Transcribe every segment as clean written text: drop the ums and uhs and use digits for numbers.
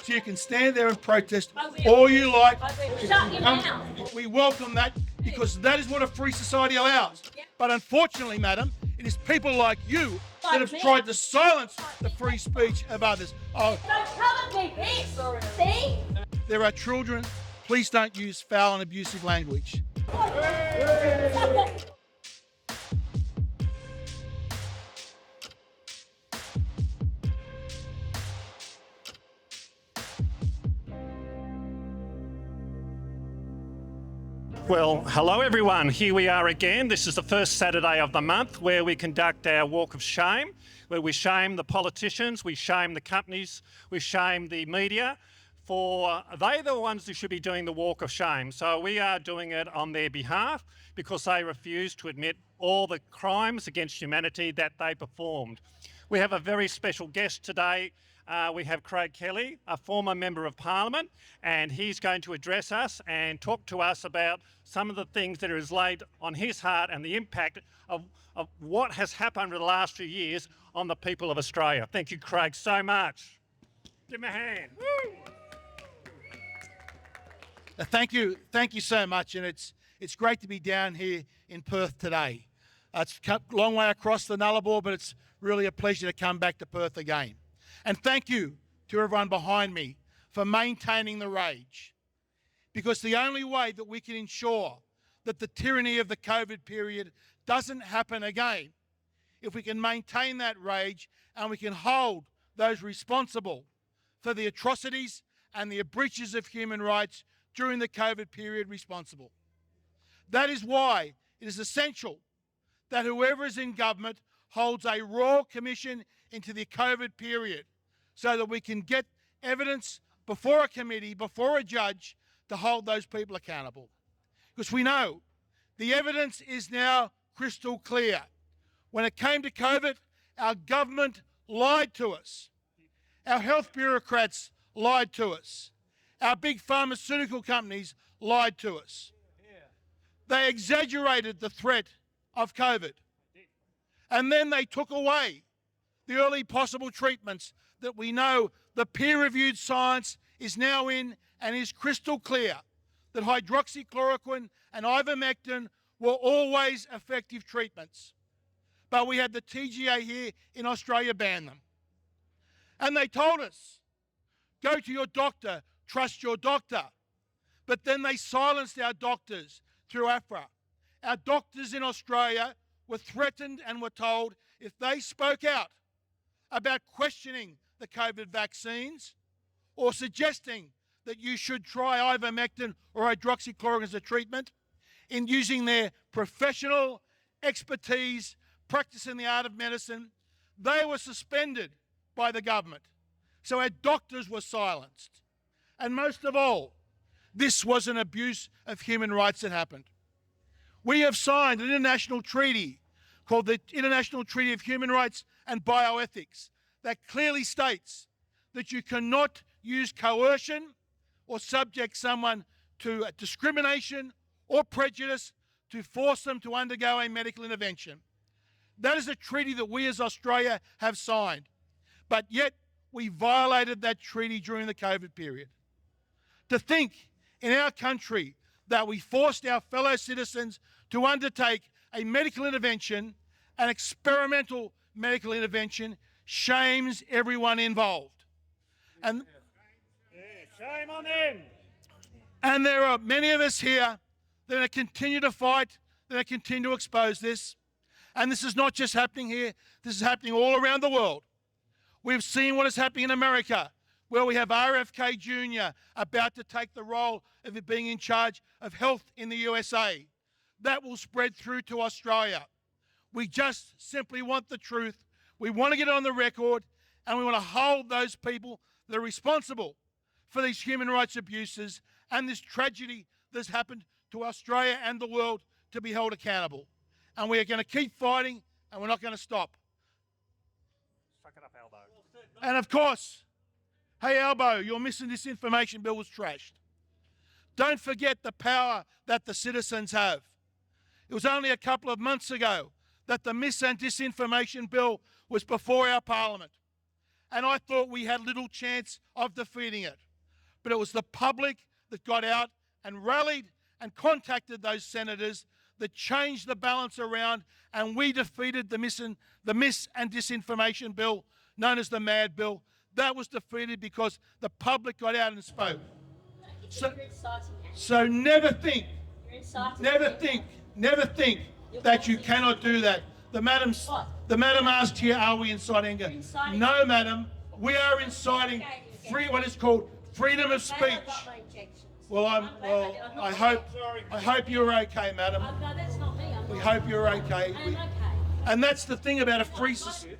So you can stand there and protest all you like. Shut your mouth. We welcome that because that is what a free society allows. But unfortunately, madam, it is people like you that have tried to silence the free speech of others. Oh, Don't cover me, bitch. See? there are children. Please don't use foul and abusive language. Well, hello everyone. Here we are again. This is the first Saturday of the month where we conduct our walk of shame, where we shame the politicians, we shame the companies, we shame the media, for they're the ones who should be doing the walk of shame. So we are doing it on their behalf because they refuse to admit all the crimes against humanity that they performed. We have a very special guest today. We have Craig Kelly, a former Member of Parliament, and he's going to address us and talk to us about some of the things that is laid on his heart and the impact of what has happened over the last few years on the people of Australia. Thank you, Craig, so much. Give him a hand. Thank you so much, and it's great to be down here in Perth today. It's a long way across the Nullarbor, but it's really a pleasure to come back to Perth again. And thank you to everyone behind me for maintaining the rage, because the only way that we can ensure that the tyranny of the COVID period doesn't happen again, if we can maintain that rage and we can hold those responsible for the atrocities and the breaches of human rights during the COVID period responsible. That is why it is essential that whoever is in government holds a royal commission into the COVID period so that we can get evidence before a committee, before a judge, to hold those people accountable. Because we know the evidence is now crystal clear. When it came to COVID, our government lied to us. Our health bureaucrats lied to us. Our big pharmaceutical companies lied to us. They exaggerated the threat of COVID. And then they took away the early possible treatments that we know the peer-reviewed science is now in and is crystal clear that hydroxychloroquine and ivermectin were always effective treatments. But we had the TGA here in Australia ban them. And they told us, go to your doctor, trust your doctor. But then they silenced our doctors through AFRA. Our doctors in Australia were threatened and were told if they spoke out about questioning the COVID vaccines or suggesting that you should try ivermectin or hydroxychloroquine as a treatment in using their professional expertise, practice in the art of medicine, they were suspended by the government. So our doctors were silenced. And most of all, this was an abuse of human rights that happened. We have signed an international treaty called the International Treaty of Human Rights and Bioethics that clearly states that you cannot use coercion or subject someone to discrimination or prejudice to force them to undergo a medical intervention. That is a treaty that we as Australia have signed, but yet we violated that treaty during the COVID period. To think in our country that we forced our fellow citizens to undertake a medical intervention, an experimental medical intervention, shames everyone involved. And Shame on them. And there are many of us here that are going to continue to fight, that are going to continue to expose this. And this is not just happening here, this is happening all around the world. We've seen what is happening in America, where we have RFK Jr. about to take the role of being in charge of health in the USA. That will spread through to Australia. We just simply want the truth. We want to get it on the record, and we want to hold those people that are responsible for these human rights abuses and this tragedy that's happened to Australia and the world to be held accountable. And we are going to keep fighting, and we're not going to stop. Suck it up, Albo. And of course, hey Albo, your misinformation bill was trashed. Don't forget the power that the citizens have. It was only a couple of months ago that the mis and disinformation bill was before our Parliament. and I thought we had little chance of defeating it. But it was the public that got out and rallied and contacted those senators that changed the balance around, and we defeated the mis and disinformation bill, known as the MAD bill. That was defeated because the public got out and spoke. So never think that you cannot do that. The madam asked here, are we inciting anger? No, madam. We are inciting what is called freedom of speech. Well, I hope you're okay, madam. No, that's not me. We hope you're okay. I'm okay. And that's the thing about a free society.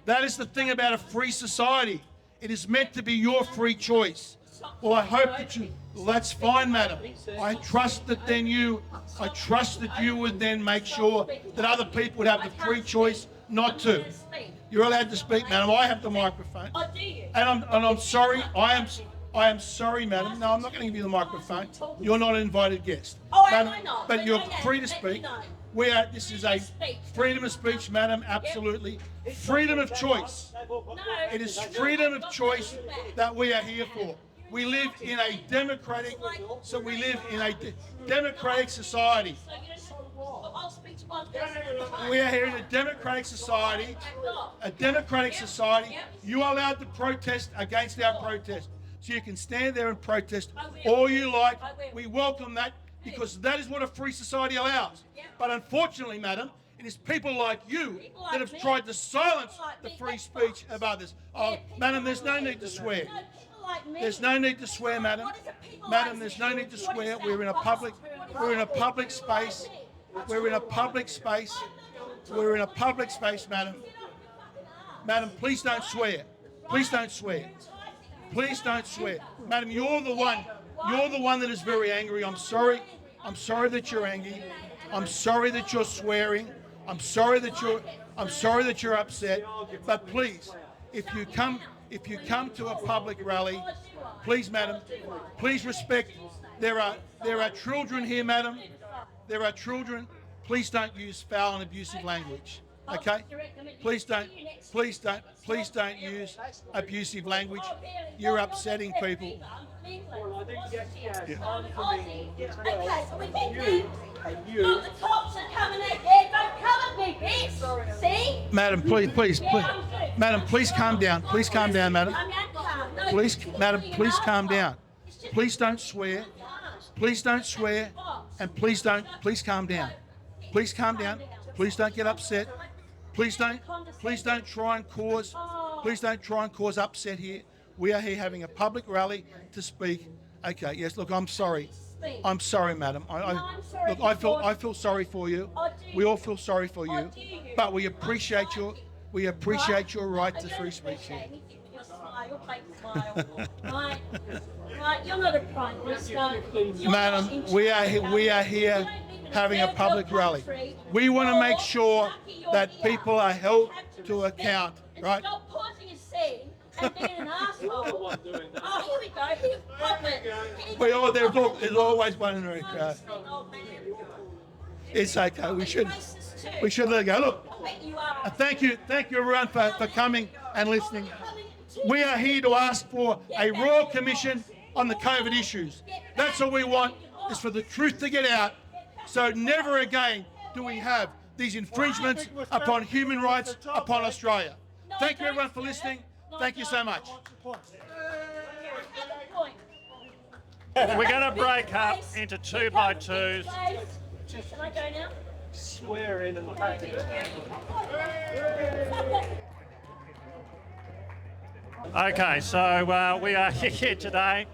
That is the thing about a free society. It is meant to be your free choice. Well, I hope that you. Well, that's fine, madam. I trust that you would then make sure that other people would have the free choice not to. You're allowed to speak, madam. I have the microphone. Oh, do you? And I'm sorry. I am sorry, madam. No, I'm not going to give you the microphone. You're not an invited guest. Oh, madam, I know. but you're No, free to let speak. me know. This is a freedom of speech, madam. Absolutely. Freedom of choice. No. It is freedom of choice that we are here for. We live in a democratic democratic society. So you just, I'll speak to my person. We are here in a democratic society. A democratic society. You are allowed to protest against our protest. So you can stand there and protest all you like. We welcome that because that is what a free society allows. But unfortunately, madam, it is people like you that have tried to silence the free speech of others. Oh, madam, there's no need to swear. There's no need to swear, madam. Madam, there's no need to swear. We're in a public space. We're in a public space. We're in a public space, madam. Madam, please don't swear. Please don't swear. Please don't swear. Madam, you're the one that is very angry. I'm sorry. I'm sorry that you're angry. I'm sorry that you're swearing. I'm sorry that you're upset. But please, if you come to a public rally, please, madam, please respect. There are children here, madam. There are children. Please don't use foul and abusive language. Okay? Please don't use abusive language. You're upsetting people. Look, the cops are coming out here. Don't come at me, bitch. See? Madam, please, madam, please calm down. Please calm down, madam. Please, madam, please calm down. Please don't swear. Please don't swear, and please calm down. Please calm down. Please don't get upset. Please don't try and cause upset here. We are here having a public rally to speak. Okay, yes, look, I'm sorry. I'm sorry, madam. I feel sorry for you. We all feel sorry for you. But we appreciate your right to free speech here. Right, you're not a prime minister. Madam, we are here having a public rally. We want to make sure that people are held to account, right? Stop pausing a scene and being an asshole. Oh, here we go. Here, pop it. There's always one in the crowd. It's okay. We should let it go. Look, thank you everyone for coming and listening. We are here to ask for a royal commission on the COVID issues. That's all we want, is for the truth to get out. So never again do we have these infringements upon human rights upon Australia. Thank you everyone for listening. Thank you so much. We're going to break up into 2x2s. Can I go now? Swear in and take it. Okay, so we are here today.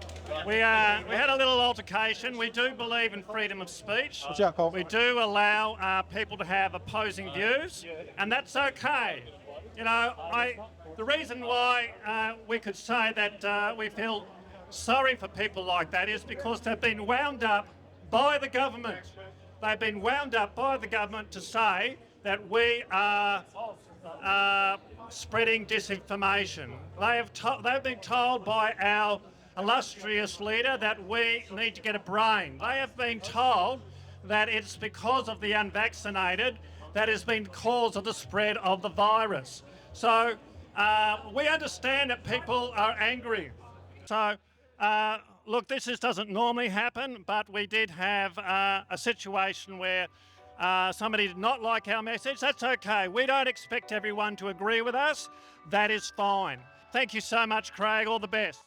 We had a little altercation. We do believe in freedom of speech. We do allow people to have opposing views, and that's okay. You know, the reason why we could say that we feel sorry for people like that is because they've been wound up by the government. They've been wound up by the government to say that we are spreading disinformation. They've been told by our illustrious leader that we need to get a brain. They have been told that it's because of the unvaccinated that has been the cause of the spread of the virus. So We understand that people are angry. So, look, doesn't normally happen, but we did have a situation where somebody did not like our message. That's okay. We don't expect everyone to agree with us. That is fine. Thank you so much, Craig. All the best.